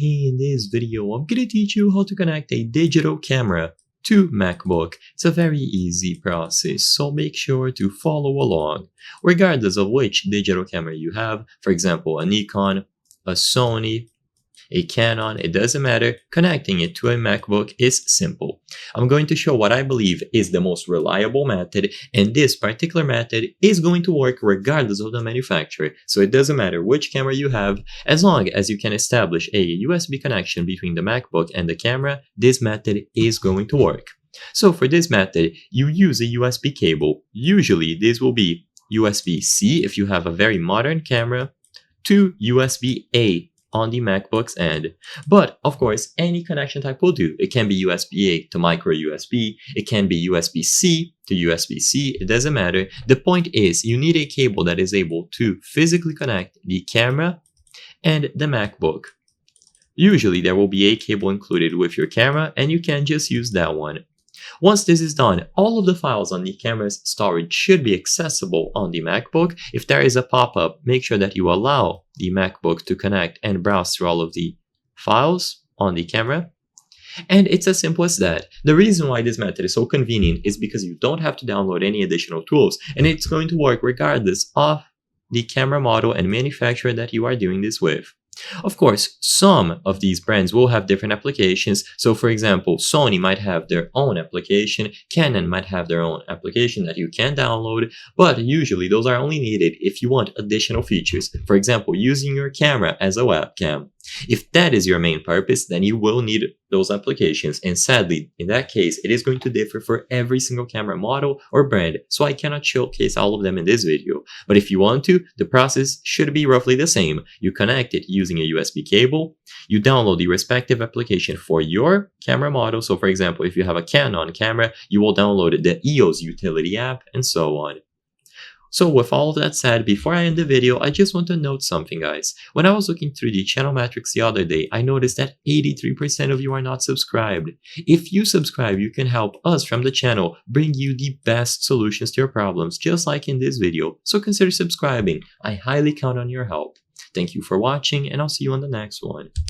Hey, in this video, I'm gonna teach you how to connect a digital camera to MacBook. It's a very easy process, so make sure to follow along. Regardless of which digital camera you have, for example, a Nikon, a Sony, a Canon, it doesn't matter, connecting it to a MacBook is simple. I'm going to show what I believe is the most reliable method, and this particular method is going to work regardless of the manufacturer, so it doesn't matter which camera you have, as long as you can establish a USB connection between the MacBook and the camera, this method is going to work. So for this method, you use a USB cable. Usually this will be USB-C if you have a very modern camera, to USB-A on the MacBook's end. But of course, any connection type will do. It can be USB-A to micro USB, it can be USB-C to USB-C, it doesn't matter. The point is, you need a cable that is able to physically connect the camera and the MacBook. Usually there will be a cable included with your camera, and you can just use that one. Once this is done, all of the files on the camera's storage should be accessible on the MacBook. If there is a pop-up, make sure that you allow the MacBook to connect and browse through all of the files on the camera. And it's as simple as that. The reason why this method is so convenient is because you don't have to download any additional tools, and it's going to work regardless of the camera model and manufacturer that you are doing this with. Of course, some of these brands will have different applications. So for example, Sony might have their own application, Canon might have their own application that you can download, but usually those are only needed if you want additional features. For example, using your camera as a webcam. If that is your main purpose, then you will need those applications, and sadly, in that case, it is going to differ for every single camera model or brand, so I cannot showcase all of them in this video. But if you want to, the process should be roughly the same. You connect it using a USB cable, you download the respective application for your camera model. So for example, if you have a Canon camera, you will download the EOS utility app, and so on. So with all of that said, before I end the video, I just want to note something, guys. When I was looking through the channel metrics the other day, I noticed that 83% of you are not subscribed. If you subscribe, you can help us from the channel bring you the best solutions to your problems, just like in this video. So consider subscribing. I highly count on your help. Thank you for watching, and I'll see you on the next one.